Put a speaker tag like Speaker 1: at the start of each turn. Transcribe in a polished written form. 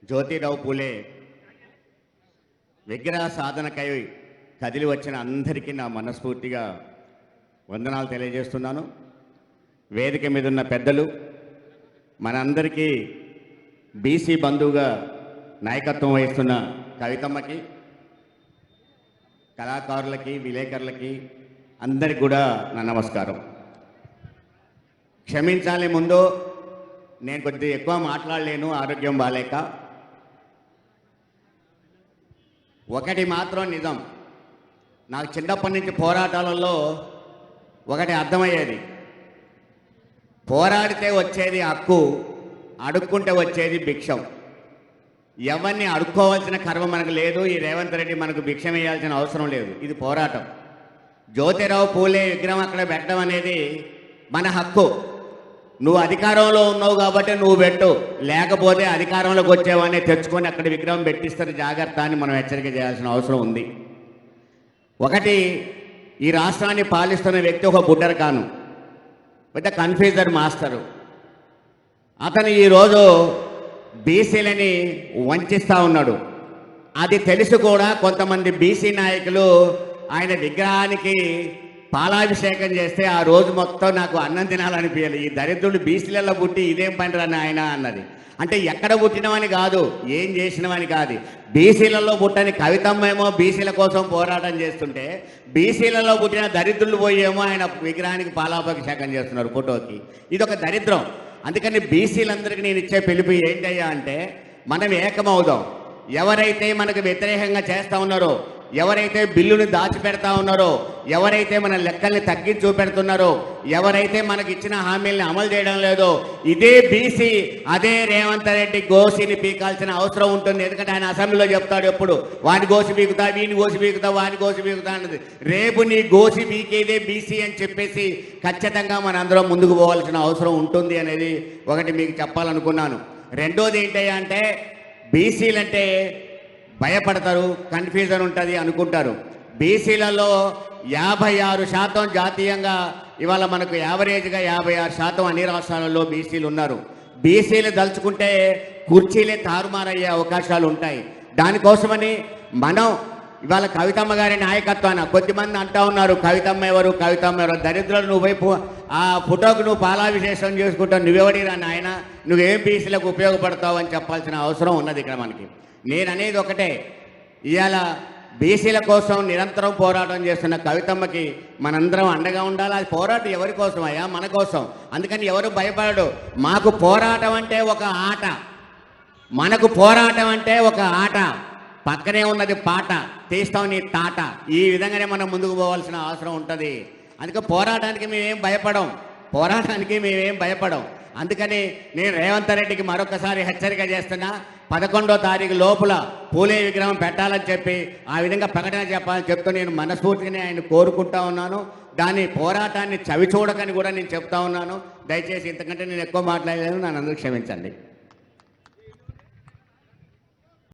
Speaker 1: జ్యోతిరావు పూలే విగ్రహ సాధనకై కదిలి వచ్చిన అందరికీ నా మనస్ఫూర్తిగా వందనాలు తెలియజేస్తున్నాను. వేదిక మీద ఉన్న పెద్దలు, మనందరికీ బీసీ బంధువుగా నాయకత్వం వహిస్తున్న కవితమ్మకి, కళాకారులకి, విలేకరులకి అందరికి కూడా నా నమస్కారం. క్షమించాలి, ముందు నేను కొద్దిగా ఎక్కువ మాట్లాడలేను, ఆరోగ్యం బాలేక. ఒకటి మాత్రం నిజం, నాకు చిన్నప్పటి నుంచి పోరాటాలలో ఒకటి అర్థమయ్యేది, పోరాడితే వచ్చేది హక్కు, అడుక్కుంటే వచ్చేది భిక్షం. ఎవరిని అడుక్కోవాల్సిన కర్మ మనకు లేదు. ఈ రేవంత్ రెడ్డి మనకు భిక్షం వేయాల్సిన అవసరం లేదు. ఇది పోరాటం. జ్యోతిరావు పూలే విగ్రహం అక్కడ పెట్టడం అనేది మన హక్కు. నువ్వు అధికారంలో ఉన్నావు కాబట్టి నువ్వు పెట్టు, లేకపోతే అధికారంలోకి వచ్చేవాడిని తెచ్చుకొని అక్కడ విగ్రహం పెట్టిస్తారు, జాగ్రత్త అని మనం హెచ్చరిక చేయాల్సిన అవసరం ఉంది. ఒకటి, ఈ రాష్ట్రాన్ని పాలిస్తున్న వ్యక్తి ఒక బుడ్డరకాను, పెద్ద కన్ఫ్యూజర్ మాస్టరు. అతను ఈరోజు బీసీలని వంచిస్తూ ఉన్నాడు. అది తెలిసి కూడా కొంతమంది బీసీ నాయకులు ఆయన విగ్రహానికి పాలాభిషేకం చేస్తే ఆ రోజు మొత్తం నాకు అన్నం తినాలనిపించాలి. ఈ దరిద్రుడు బీసీలలో పుట్టి ఇదేం పని రాని ఆయన అన్నది. అంటే ఎక్కడ పుట్టినవని కాదు, ఏం చేసినవని కాదు. బీసీలలో పుట్టని కవితమ్మేమో బీసీల కోసం పోరాటం చేస్తుంటే, బీసీలలో పుట్టిన దరిద్రులు పోయేమో ఆయన విగ్రహానికి పాలాభిషేకం చేస్తున్నారు ఫోటోకి. ఇది ఒక దరిద్రం. అందుకని బీసీలందరికీ నేను ఇచ్చే పిలుపు ఏంటయ్యా అంటే, మనం ఏకమవుదాం. ఎవరైతే మనకు వ్యతిరేకంగా చేస్తూ ఉన్నారో, ఎవరైతే బిల్లుని దాచిపెడతా ఉన్నారో, ఎవరైతే మన లెక్కల్ని తగ్గించి చూపెడుతున్నారో, ఎవరైతే మనకి ఇచ్చిన హామీల్ని అమలు చేయడం లేదో, ఇదే బీసీ అదే రేవంత్ రెడ్డి గోసిని పీకాల్సిన అవసరం ఉంటుంది. ఎందుకంటే ఆయన అసెంబ్లీలో చెప్తాడు ఎప్పుడు, వాని గోసి పీకుతా, వీని గోసి పీకుతా, వాని గోసి పీకుతా అన్నది. రేపు నీ గోసి పీకేదే బీసీ అని చెప్పేసి ఖచ్చితంగా మనందరం ముందుకు పోవాల్సిన అవసరం ఉంటుంది అనేది ఒకటి మీకు చెప్పాలనుకున్నాను. రెండోది ఏంటయ్యా అంటే, బీసీలంటే భయపడతారు, కన్ఫ్యూజన్ ఉంటుంది అనుకుంటారు. బీసీలలో 56% జాతీయంగా ఇవాళ మనకు యావరేజ్గా 56% అన్ని రాష్ట్రాలలో బీసీలు ఉన్నారు. బీసీలు దలుచుకుంటే కుర్చీలే తారుమారయ్యే అవకాశాలు ఉంటాయి. దానికోసమని మనం ఇవాళ కవితమ్మ గారి నాయకత్వాన కొద్దిమంది అంటూ ఉన్నారు, కవితమ్మ ఎవరు, కవితమ్మ ఎవరు, దరిద్రులు నువ్వు వైపు ఆ ఫోటోకు నువ్వు పాలాభిషేకం చేసుకుంటావు, నువ్వెవడిరా నాయన, నువ్వేం బీసీలకు ఉపయోగపడతావు అని చెప్పాల్సిన అవసరం ఉన్నది ఇక్కడ మనకి. నేను అనేది ఒకటే, ఇవాళ బీసీల కోసం నిరంతరం పోరాటం చేస్తున్న కవితమ్మకి మనందరం అండగా ఉండాలి. అది పోరాటం ఎవరి కోసం అయ్యా? మన కోసం. అందుకని ఎవరు భయపడడు. మాకు పోరాటం అంటే ఒక ఆట, మనకు పోరాటం అంటే ఒక ఆట. పక్కనే ఉన్నది పాట, తీస్తాం నీ తాట. ఈ విధంగానే మనం ముందుకు పోవాల్సిన అవసరం ఉంటుంది. అందుకే పోరాటానికి మేమేం భయపడం. అందుకని నేను రేవంత్ రెడ్డికి మరొకసారి హెచ్చరిక చేస్తున్నా, 11వ తారీఖు లోపల పూలే విగ్రహం పెట్టాలని చెప్పి ఆ విధంగా ప్రకటన చెప్పాలని చెప్తూ నేను మనస్ఫూర్తిగానే ఆయన కోరుకుంటా ఉన్నాను. దాని పోరాటాన్ని చవి చూడకని కూడా నేను చెప్తా ఉన్నాను. దయచేసి ఇంతకంటే నేను ఎక్కువ మాట్లాడలేను, నన్ను క్షమించండి.